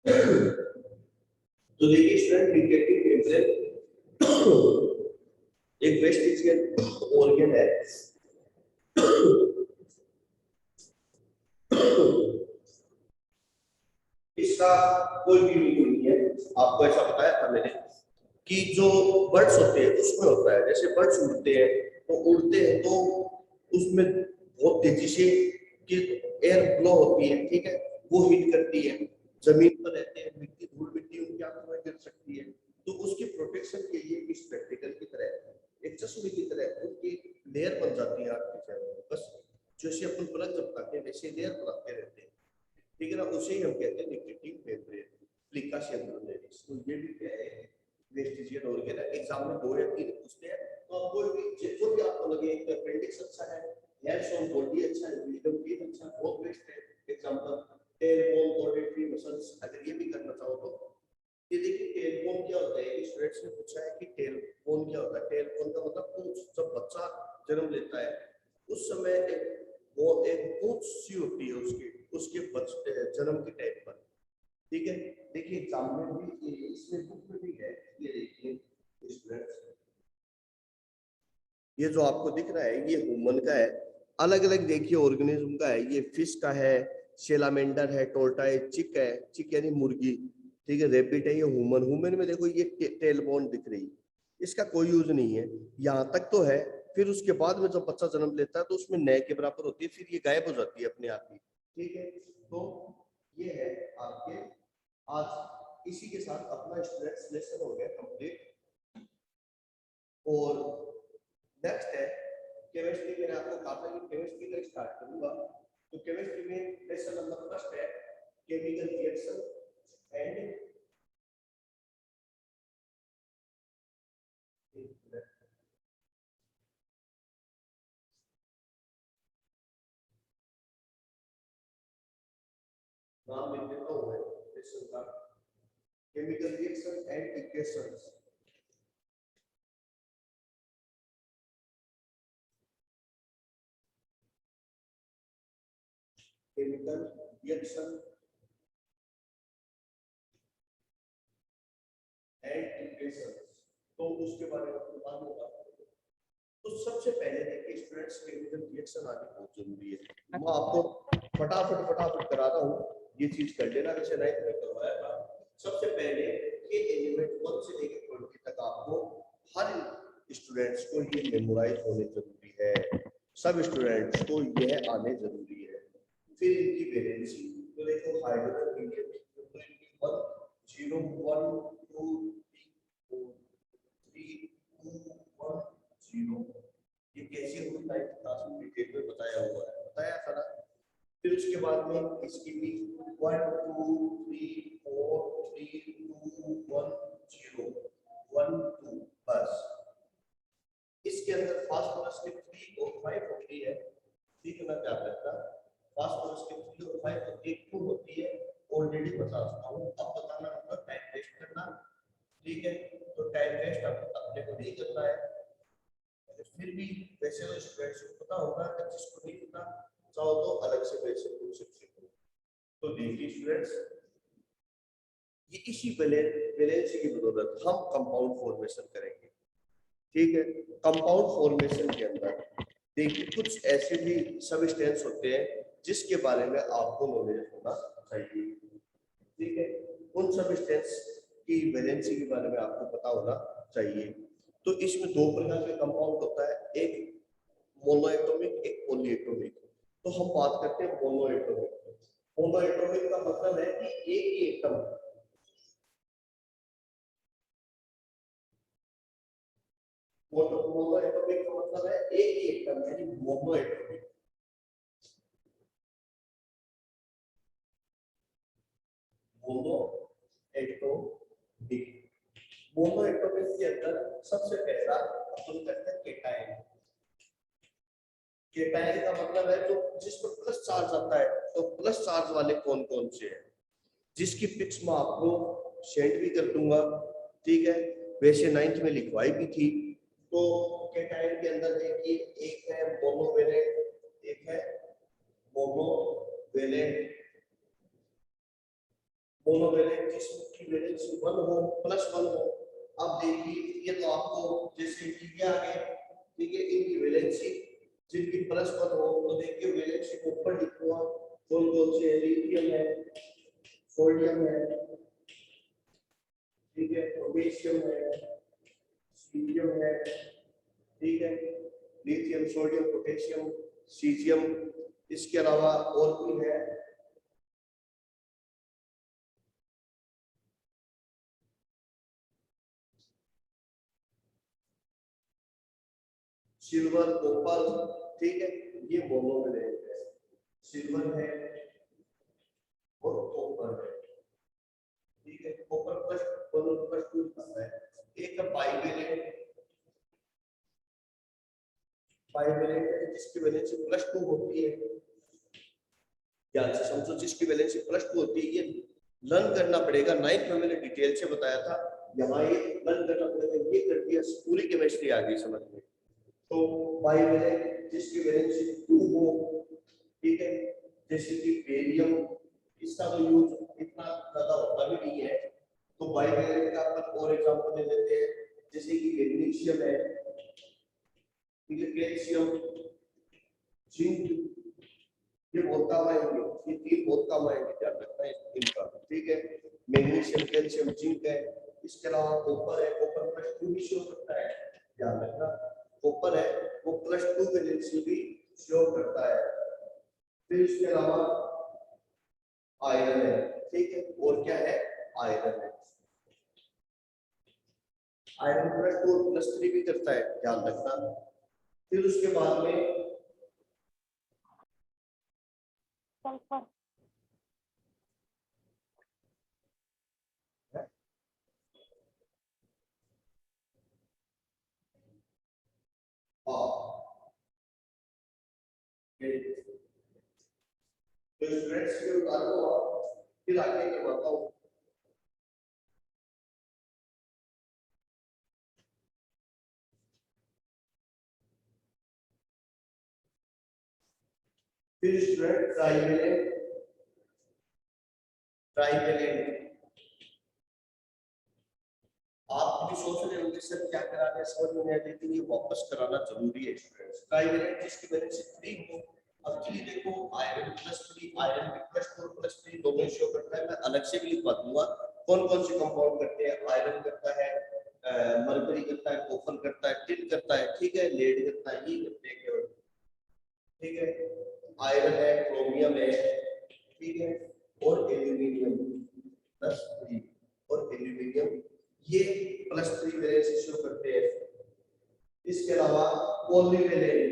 तो देखिए student, रिकेटिव membrane एक वेस्टिजियल ऑर्गन है। इसका कोई भी मीनिंग नहीं है। आपको ऐसा बताया था मैंने कि जो बर्ड्स होते हैं उसमें होता है, जैसे बर्ड्स उड़ते हैं तो उसमें बहुत तेजी से कि एयर फ्लो होती है, ठीक है, वो हिट करती है, जमीन पर रहते हैं, मिट्टी धूल मिट्टी उनकी आंखों में गिर सकती है। तो उसकी प्रोटेक्शन के लिए इस स्पेक्टिकल की तरह एक चश्मे की तरह उनकी लेयर बन जाती है आंख के चारों ओर। बस जैसे अपन पलक झपकाते हैं वैसे लेयर बनाते रहते हैं, ठीक है ना। उसे ही हम कहते हैं निकोटिन मेम्ब्रेन, प्लिका सेलुलरिस। तो ये भी क्या है, वेस्टिजियल ऑर्गन है। एग्जाम में 2 या 3 पूछते हैं, तो आप कोई भी जो भी आपको लगे, एक अपेंडिक्स अच्छा है, हेयर्स ऑन बॉडी अच्छा है, विजडम टीथ अच्छा है, बहुत बेस्ट है। एग्जांपल टेल बोन, कॉर्डेटरी मसल्स, अगर ये भी करना चाहो तो ये देखिए टेल बोन क्या होता है। स्टूडेंट्स ने पूछा है कि टेल बोन क्या होता है। टेल बोन का मतलब पूंछ। जब बच्चा जन्म लेता है उस समय एक पूंछ सी होती है उसके उसके जन्म के टाइम पर, ठीक है। देखिए एग्जाम में भी इसमें बुक में भी है, ये देखिए स्टूडेंट्स, ये जो आपको दिख रहा है ये ह्यूमन का है। अलग अलग देखिए ऑर्गेनिज्म का है, ये फिश का है, सेलामेंडर है, टोर्टाइज, चिक है, चिक यानी मुर्गी, ठीक है, रेबिट है, ये ह्यूमन। ह्यूमन में देखो ये टेल बोन दिख रही, इसका कोई यूज नहीं है, यहाँ तक तो है। फिर उसके बाद में जब बच्चा जन्म लेता है तो उसमें नए के बराबर होती है, फिर ये गायब हो जाती है अपने आप ही, ठीक है। तो ये है आपके आज, इसी के साथ अपना स्टूडेंट्स लेसन हो गया कंप्लीट। और नेक्स्ट है केमिस्ट्री। मैंने आपको कहा था कि केमिस्ट्री का स्टार्ट करूंगा। तो केमिस्ट्री में लेसन नंबर फर्स्ट है केमिकल रिएक्शन एंड नाम लिख देता हूं मैं लेसन का, chemical reaction and equations. Chemical reaction and equations, तो उसके बारे में आपको मालूम होगा। तो सबसे पहले देखिए स्टूडेंट्स, केमिकल रिएक्शन आनी बहुत जरूरी है। मैं आपको फटाफट करा रहा हूँ, ये चीज कर लेना, जैसे 9th में करवाया था। सबसे पहले ये एलिमेंट 1 से लेकर 20 तक आपको हर स्टूडेंट्स को ये मेमोराइज होने जरूरी है, सब स्टूडेंट्स को यह आने जरूरी है। फिर इनकी वैलेंसी, तो देखो हाइड्रोजन हीलियम 1 0 1 2 3 2 1 0, ये कैसी होगी 9th क्लास में डिटेल में बताया हुआ है, बताया था ना। फिर उसके बाद में इसकी भी 1 2 3 4 3 2 1 0 1 2, बस। इसके अंदर फास्फोरस के 3 और 5 होती है, ठीक है ना, क्या करता फास्फोरस के 3 और 5 होती है, क्यों होती है ऑलरेडी बता चुका हूँ। अब बताना मतलब टाइम वेस्ट करना, ठीक है। तो टाइम वेस्ट अपने को नहीं करना है। फिर भी वैसे तो स्टूडेंट्स को पता होगा, अगर जिसको नहीं पता चाहो तो अलग से वैसे पूछ सकते हो। तो देखिए स्टूडेंट्स, ये इसी वैलेंसी की बदौलत हम कंपाउंड फॉर्मेशन करेंगे, ठीक है। कंपाउंड फॉर्मेशन के अंदर देखिए कुछ ऐसे भी सबस्टेंस होते हैं जिसके बारे में आपको नॉलेज होना चाहिए, ठीक है। उन सबस्टेंस की वैलेंसी के बारे में आपको पता होना चाहिए। तो इसमें 2 प्रकार के कंपाउंड होता है, एक मोनोएटॉमिक, एक पॉलीएटॉमिक। तो हम बात करते हैं मोनोएटॉमिक। मोनोएटॉमिक का मतलब है कि एक ही एटम, मोनोएटॉमिक का मतलब है एक ही एटम, यानी मोनोएटॉमिक। मोनोएटॉमिक, मोनोएटॉमिक के अंदर सबसे पहला अपन करते हैं केटायन। केटायन का मतलब है जो जिस पर प्लस चार्ज आता है। तो प्लस चार्ज वाले कौन कौन से हैं, जिसकी पिक्स मैं आपको सेंड भी कर दूंगा, ठीक है। वैसे 9th में लिखवाई भी थी। तो केटायन के अंदर देखिए एक है मोनोवेलेंट, एक है मोनोवेलेंट, मोनोवैलेंट जिसकी वैलेंसी 1 हो +1 हो। अब देखिए ये तो आपको जैसे कि क्या है, ठीक है, इनकी वैलेंसी जिनकी +1 हो तो देखिए वैलेंसी को ऊपर लिखूंगा, कौन कौन से लिथियम है, सोडियम है, ठीक है, पोटेशियम है, सीजियम है, ठीक है, लिथियम सोडियम पोटेशियम सीजियम। इसके अलावा और कोई है, सिल्वर कॉपर, ठीक है, ये मोनोवैलेंट है, सिल्वर है और कॉपर है, ठीक है, कॉपर +1 आता है। एक है बाइवेलेंट है जिसकी वैलेंसी +2 होती है, ध्यान से समझो, जिसकी वैलेंसी +2 होती है। ये लर्न करना पड़ेगा, 9th में मैंने डिटेल से बताया था, यहाँ ये लर्न करना पड़ेगा, ये कर दिया, पूरी केमिस्ट्री आ गई समझ में। तो बाइवेलेंट जिसकी वैलेंसी 2 हो, ठीक है, जैसे कि बेरियम, इसका तो यूज इतना ज्यादा होता भी नहीं है, तो बाइवेलेंट का अपन और एग्जांपल ले लेते हैं, जैसे कि मैग्नीशियम है, ठीक है, कैल्शियम, जिंक, ये बहुत काम आएंगे, ये 3 बहुत काम आएंगे, ध्यान रखना है इनका, ठीक है, मैग्नीशियम कैल्शियम जिंक है। इसके अलावा कॉपर है, कॉपर +2 भी शो करता है, ध्यान रखना, कॉपर है वो +2 वैलेंसी भी शो करता है। फिर इसके अलावा आयरन है, ठीक है, और क्या है, आयरन है, आयरन +2 और +3 भी करता है, ध्यान रखना। फिर उसके बाद में सल्फर, तो स्टूडेंट्स के उतार को फिर आगे करवाता हूँ। फिर स्टूडेंट ट्राइवेलेंट, आप भी सोच रहे होंगे सर क्या कराना है, समझ में नहीं आया, लेकिन ये वापस कराना जरूरी है स्टूडेंट्स। ट्राइवेलेंट जिसकी वैलेंसी 3 हो, अब चलिए देखो आयरन +3, आयरन भी +4 +3 दोनों शो करता है, मैं अलग से भी लिखवा दूंगा कौन कौन से कंपाउंड करते हैं। आयरन करता है, मरकरी करता है, कॉपर करता है, टिन करता है, ठीक है, लेड करता है, ये करते हैं केवल, ठीक है, आयरन है, क्रोमियम है, ठीक है, और एल्यूमिनियम +3 और एल्यूमिनियम ये +3 वैलेंसी शो करते हैं। इसके अलावा पॉलीवैलेंट,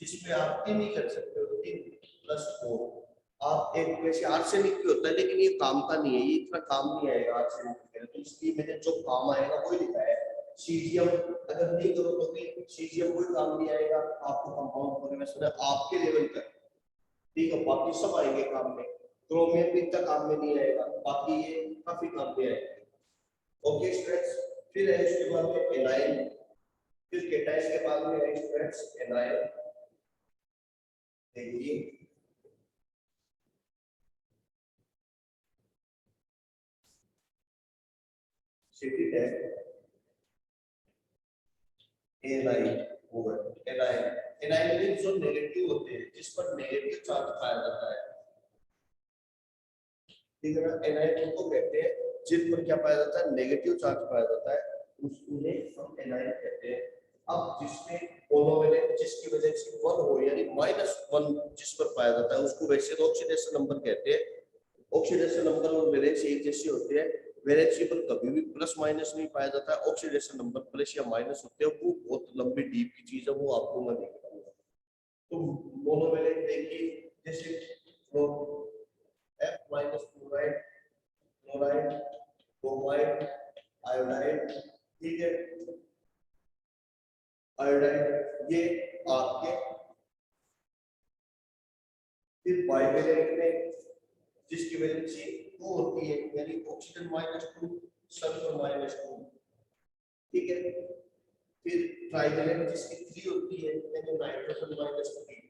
जिसमें आप 3 ही कर सकते हो, 3 + 4, आप एक वैसे आर्सेनिक भी होता है लेकिन ये काम का नहीं है, ये इतना काम नहीं आएगा आर्सेनिक में, तो इसलिए मैंने जो काम आएगा वो लिखा है। सीजियम अगर नहीं करो तो भी सीजियम कोई काम नहीं आएगा, आपको कंपाउंड फॉर्मेशन है आपके लेवल का, ठीक है, बाकी सब आएंगे काम में। क्रोमियम भी इतना काम में नहीं आएगा, बाकी ये काफी काम में आएगा। ओके स्टूडेंट्स, फिर है इसके बाद में एनाइन, फिर केटाइन के बाद में है स्टूडेंट्स एनाइन, देखिए सिटी है एनाइन ओवर एनाइन, एनाइन में जो नेगेटिव होते हैं, जिस पर नेगेटिव चार्ज पाया जाता है, ठीक है ना, एनाइन को कहते हैं जिन पर क्या पाया जाता है, नेगेटिव चार्ज पाया जाता है, उन्हें हम एनाइन कहते हैं। अब जिसमें मोनोवैलेंट जिसकी वजह से 1 हो यानी -1 जिस पर पाया जाता है उसको वैसे तो ऑक्सीडेशन नंबर कहते हैं। ऑक्सीडेशन नंबर और वैलेंसी एक जैसे होते हैं, वैलेंसी पर कभी भी प्लस माइनस नहीं पाया जाता है, ऑक्सीडेशन नंबर प्लस या माइनस होते हैं, वो बहुत लंबी डीप की चीज है, वो आपको मैं नहीं बताऊंगा। तो मोनोवैलेंट देखिए जैसे F- chloride, chloride, bromide, iodide, ठीक है, आयोडाइड ये आपके। फिर बाइवेलेंट में जिसकी वैलेंसी 2 होती है यानी ऑक्सीजन -2 सल्फर -2, ठीक है, फिर ट्राइवेलेंट जिसकी 3 होती है यानी नाइट्रोजन -3,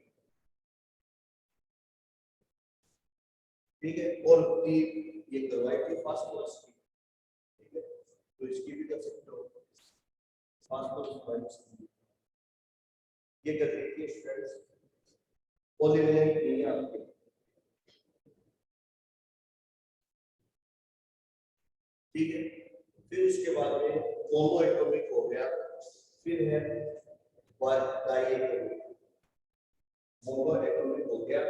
ठीक है, और ये करवाई थी फास्फोरस की, ठीक है, तो इसकी भी कर सकते हो फास्फोरस -3, ये कर रही थी स्टूडेंट्स, पॉलीवेलेंट नहीं है आपके, ठीक है। फिर उसके बाद में मोनो एटॉमिक हो गया, फिर है डाइएटॉमिक, मोनो एटॉमिक हो गया।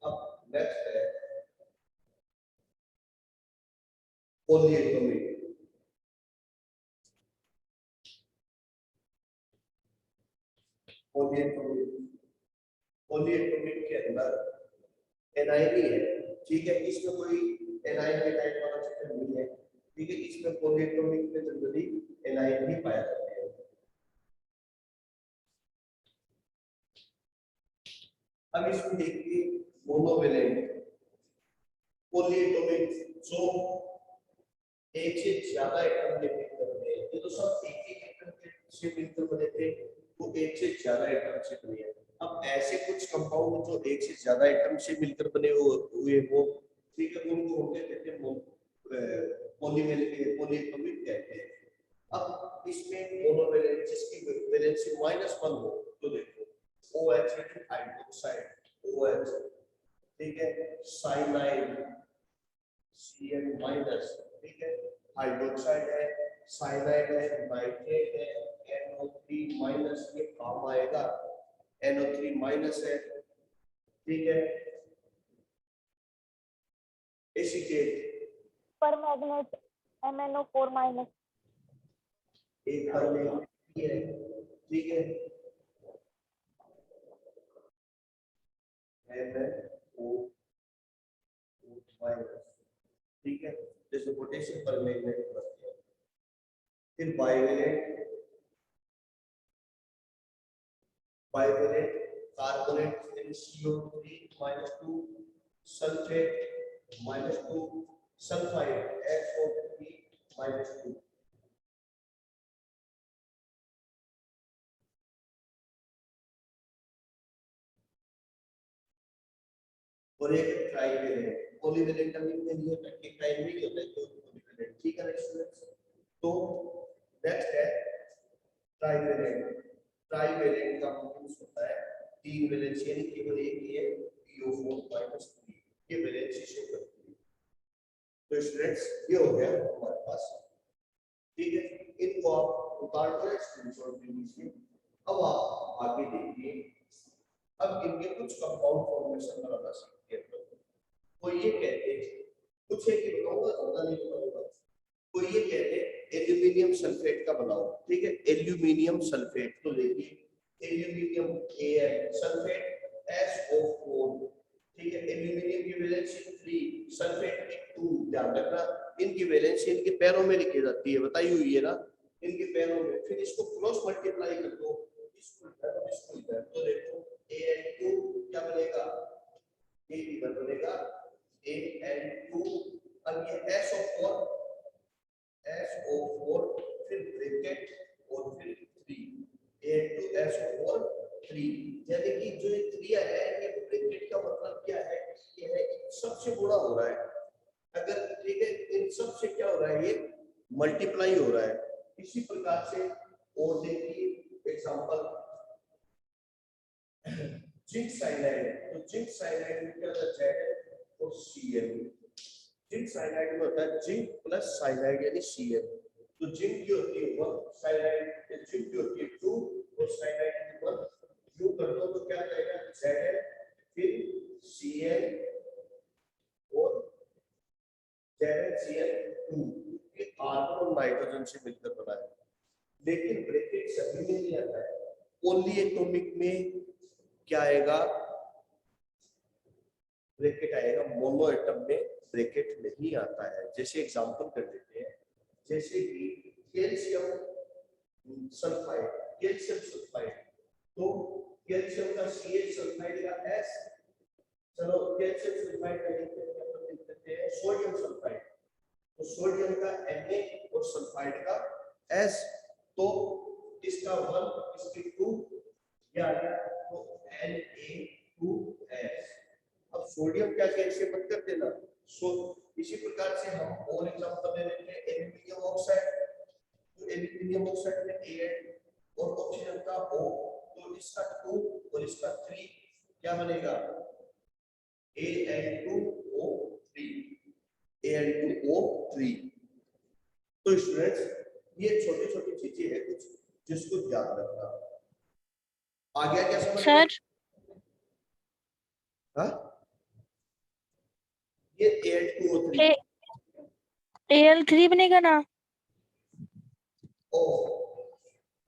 अब नेक्स्ट है पॉलीएटॉमिक, पॉलीएटॉमिक, पॉलीएटॉमिक के अंदर एनाइन ही है, ठीक है, इसमें कोई एनाइन के टाइप वाला चक्कर नहीं है, ठीक है, इसमें पॉलीएटॉमिक में जनरली एनाइन ही पाया जाता है। अब इसमें देखिए मोनोवेलेंट, पॉलीएटॉमिक जो एक से ज्यादा एटम के मिलकर बने, ये तो सब एक ही एटम के से मिलकर बने थे, वो एक से ज्यादा एटम से बने हैं। अब ऐसे कुछ कंपाउंड जो एक से ज्यादा एटम से मिलकर बने हुए वो, ठीक है, उनको हम कहते हैं पॉलीएटॉमिक कहते हैं। अब इसमें मोनोवेलेंट जिसकी वैलेंसी -1 हो, तो देखो OH हाइड्रोक्साइड OH, ठीक है, साइनाइड Cn-, ठीक है, हाइड्रोक्साइड है, साइनाइड है, नाइट्रेट है, NO3-, ये काम आएगा, NO3- है, ठीक है, एसीटेट, परमैग्नेट MnO4-, एक पर ले है, ठीक है, MnO4-, ठीक है, जैसे पोटेशियम परमैंगनेट बनते हैं। फिर bivalent, bivalent carbonate CO3-2, sulphate -2, sulphide SO3-2, और एक ट्राइवेलेंट, पॉलीवेलेंट में नहीं होता, एक ट्राइवेलेंट होता है, तो पॉलीवेलेंट, ठीक है ना स्टूडेंट्स। तो नेक्स्ट है ट्राइवेलेंट, ट्राइवेलेंट का यूज होता है 3 वैलेंसी, यानी केवल एक ही है PO4-3, ये वैलेंसी शो करती है। तो स्टूडेंट्स ये हो गया हमारे पास, ठीक है, इनको आप उतार कर स्क्रीनशॉट ले लीजिए। अब आप आगे देखिए, अब इनके कुछ कंपाउंड फॉर्मेशन बनाना सीखते हैं। वो ये कहते हैं, कुछ है कि बताऊंगा, ज्यादा नहीं बताऊंगा, वो ये कहते हैं एल्यूमिनियम सल्फेट का बनाओ, ठीक है, एल्यूमिनियम सल्फेट, तो देखिए एल्यूमिनियम Al सल्फेट SO4, ठीक है, एल्यूमिनियम की वैलेंसी 3, सल्फेट की 2, ध्यान रखना इनकी वैलेंसी इनके पैरों में लिखी जाती है, बताई हुई है ना, इनके पैरों में, फिर इसको क्रॉस मल्टीप्लाई कर दो, इसको इधर, तो देखो Al2 क्या बनेगा, ये इधर बनेगा Al2, अब ये SO4 फिर ब्रैकेट और फिर 3, A2SO4 3, यानी कि जो ये क्रिया है, ये ब्रैकेट का मतलब क्या है, ये है सबसे गुणा हो रहा है, अगर, ठीक है, इन सब से क्या हो रहा है, ये मल्टीप्लाई हो रहा है। इसी प्रकार से और देखिए एग्जांपल जिंक साइनाइड, तो जिंक साइनाइड में क्या होता है, और Cl, जिंक साइनाइड में होता है जिंक प्लस साइनाइड यानी Cl, तो जिंक की होती है 1, साइनाइड जिंक की होती है 2 और साइनाइड की 1, यू कर दो तो क्या आएगा Zn, फिर Cl और ZnCl2, ये कार्बन और नाइट्रोजन से मिलकर बना है, लेकिन ब्रैकेट सभी में नहीं आता है। पॉलीएटॉमिक में क्या आएगा, ब्रैकेट आएगा, मोनो एटम में ब्रैकेट नहीं आता है। जैसे एग्जांपल कर देते हैं, जैसे कि कैल्शियम सल्फाइड, कैल्शियम सल्फाइड, तो कैल्शियम का Cl सल्फाइड का S, चलो कैल्शियम सल्फाइड का लिख देते हैं सोडियम सल्फाइड, तो सोडियम का Na और सल्फाइड का S, तो इसका 1:2 या तो Na2S। अब सोडियम क्या कैल्शियम मत कर देना। सो इसी प्रकार से हम और एग्जांपल ले लेते हैं एल्युमिनियम ऑक्साइड। तो एल्युमिनियम ऑक्साइड में An और ऑक्सीजन का O, तो इसका 2 और इसका 3 क्या बनेगा Al2O3। Al2O3। तो स्टूडेंट्स ये छोटी छोटी चीजें हैं कुछ जिसको ध्यान रखना। आ गया क्या समझ में? सर हाँ ये Al2O3 Al3 बनेगा ना। ओ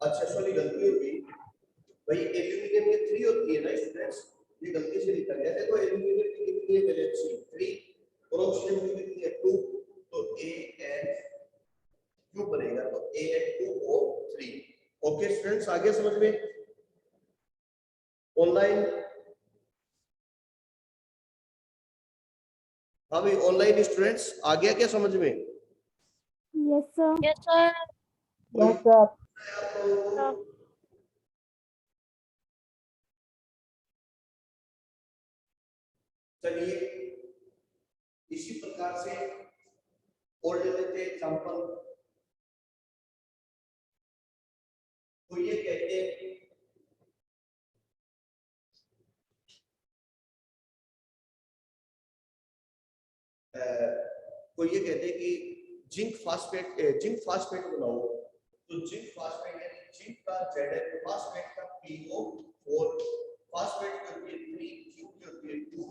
अच्छा सॉरी गलती हो गई भाई, एल्युमिनियम में 3 होती है ना स्टूडेंट्स, ये गलती से लिखा गया। देखो एल्युमिनियम की कितनी है वैलेंसी 3 और ऑक्सीजन की कितनी है 2, तो An क्यों बनेगा तो An2O3। ओके स्टूडेंट्स आगे समझ में? ऑनलाइन हाँ भाई ऑनलाइन स्टूडेंट्स आ गया क्या समझ में? Yes sir. Yes sir. Yes sir. चलिए इसी प्रकार से और ले लेते हैं एग्जांपल। तो ये कहते हैं तो ये कहते हैं कि जिंक फास्फेट बनाओ। तो जिंक फास्फेट यानी जिंक का Zn, फास्फेट का PO4, फास्फेट की होती है 3, जिंक की होती है 2,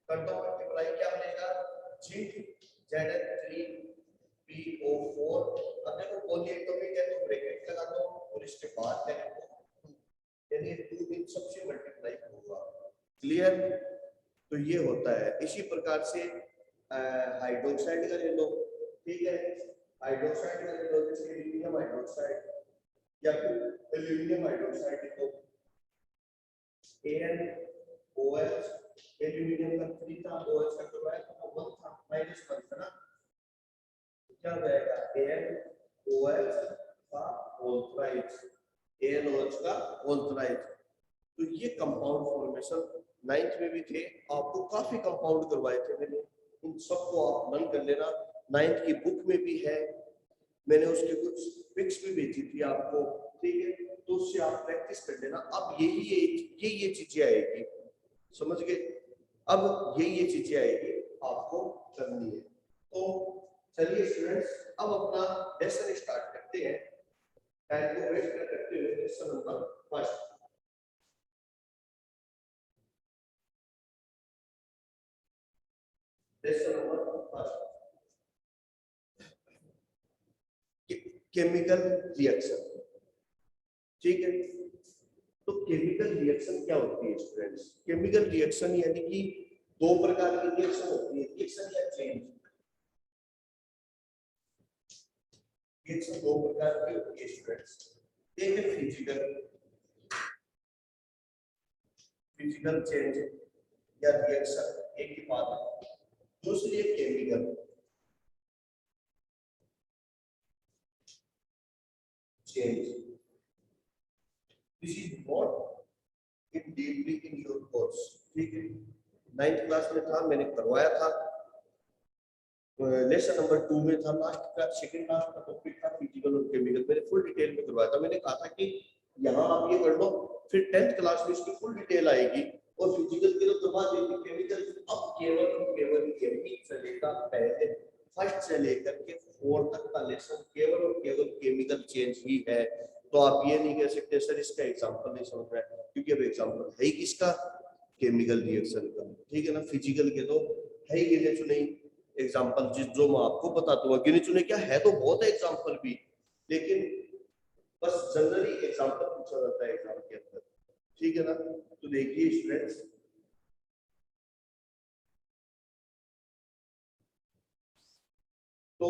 कर दो मल्टीप्लाई क्या बनेगा जिंक Zn3PO4। अब देखो पॉलीएटॉमिक है तो ब्रैकेट लगा दो और इसके बाद क्या लिखो यानी 2 इन सबसे मल्टीप्लाई होगा। क्लियर? तो ये होता है। इसी प्रकार से हाइड्रोक्साइड का ले लो, ठीक है हाइड्रोक्साइड का ले लो जैसे एल्युमिनियम हाइड्रोक्साइड या फिर एल्युमिनियम हाइड्रोक्साइड लिखो AnOH, एल्युमिनियम का 3 था OH का करवाया तो 1 था -1 था ना, क्या हो जाएगा AnOH का होल थ्राइस, AnOH का होल थ्राइस। तो ये कंपाउंड फॉर्मेशन 9th में भी थे, आपको काफी कंपाउंड करवाए थे मैंने, इन सबको आप लर्न कर लेना। 9th की बुक में भी है, मैंने उसकी कुछ पिक्स भी भेजी थी आपको, ठीक है तो उससे आप प्रैक्टिस कर लेना। अब ये चीजें आएगी, समझ गए? अब ये चीजें आएगी आपको करनी है। तो चलिए स्टूडेंट्स अब अपना लेसन स्टार्ट करते हैं, टाइम को वेस्ट करते हुए लेसन नंबर 1। केमिकल रिएक्शन, ठीक है। तो केमिकल रिएक्शन क्या होती है स्टूडेंट्स? केमिकल रिएक्शन यानी कि 2 प्रकार की रिएक्शन होती है, रिएक्शन या चेंज। रिएक्शन 2 प्रकार की होती है स्टूडेंट्स, एक है फिजिकल चेंज या रिएक्शन एक ही बात है, दूसरी है chemical change. This is not in deeply in your course, ठीक है 9th क्लास में था, मैंने करवाया था, लेसन नंबर 2 में था, लास्ट का सेकंड लास्ट का टॉपिक था फिजिकल और केमिकल, मैंने फुल डिटेल में करवाया था। मैंने कहा था कि यहाँ आप ये कर लो, फिर 10th क्लास में इसकी फुल डिटेल आएगी और फिजिकल की तो करवा देंगे, केमिकल अब केवल यही चलेगा पहले फर्स्ट से लेकर के 4 तक का लेसन केवल और केवल केमिकल चेंज ही है। तो आप ये नहीं कह सकते सर इसका एग्जांपल नहीं समझ में आया, क्योंकि अब एग्जांपल है ही किसका, केमिकल रिएक्शन का, ठीक है ना। फिजिकल के तो है ही गिने चुने एग्जांपल, जो मैं आपको बताता हूँ, गिने चुने क्या है तो बहुत है एग्जांपल भी, लेकिन बस जनरली एग्जांपल पूछा जाता है एग्जाम के अंदर, ठीक है ना। तो देखिए स्टूडेंट्स तो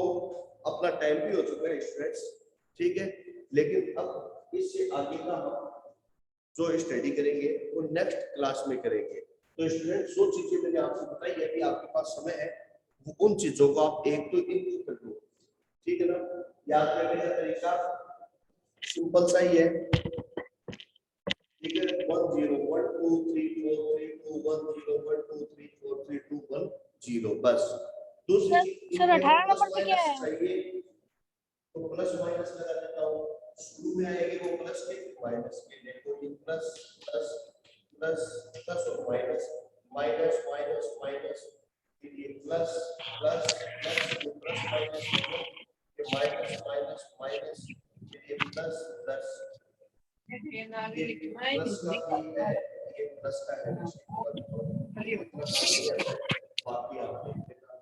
अपना टाइम भी हो चुका है स्टूडेंट्स, ठीक है, लेकिन अब इससे आगे का हम जो स्टडी करेंगे वो नेक्स्ट क्लास में करेंगे। तो स्टूडेंट्स जो चीजें मैंने आपको बताई है कि आपके पास समय है, वो उन चीजों को आप एक तो इनपुट कर लो, ठीक है ना। याद करने का तरीका सिंपल सा ही है, ठीक है। 1 0 1 2 3 4 3 2 1 0 1 2 3 4 3 2 1 0 बस। दूसरी चीज सर इनमें 18 प्लस नंबर पे क्या माइनस है? चाहिए तो प्लस माइनस लगा देता हूँ। शुरू में आएगी वो प्लस के माइनस के, देखो ये प्लस प्लस प्लस प्लस और माइनस माइनस माइनस माइनस, फिर ये प्लस प्लस प्लस, ये प्लस माइनस दोनों, ये माइनस माइनस माइनस, फिर ये प्लस प्लस, ये प्लस का भी है, ये प्लस का है, बाकी आप देख लेना,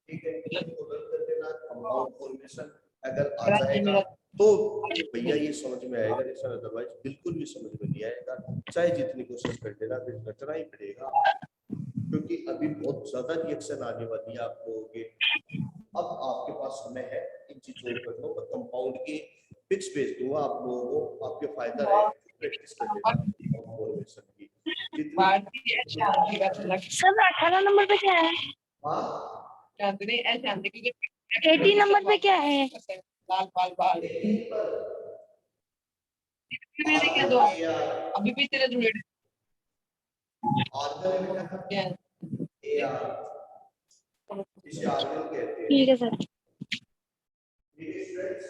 ठीक है। इनको रन कर देना, कंपाउंड फॉर्मेशन अगर आ जाएगा तो भैया ये समझ में आएगा, नहीं सर अदरवाइज बिल्कुल भी समझ में नहीं आएगा, चाहे जितनी कोशिश कर लेना फिर रटना ही पड़ेगा, क्योंकि अभी बहुत ज्यादा रिएक्शन आने वाली है आप लोगों के। अब आपके पास समय है इन चीजों को करना, मैं कंपाउंड के पिक्स भेज दूंगा आप लोगों को, आपके फायदा रहेगा, प्रैक्टिस कर लेना फॉर्मेशन की जितनी। सर 18 नंबर पे क्या है? हाँ 18 नंबर पे क्या है? अभी भी तेरे जो ऑर्गन बेटा एआर, इसे ऑर्गन कहते हैं। ठीक है सर। ठीक है स्टूडेंट्स।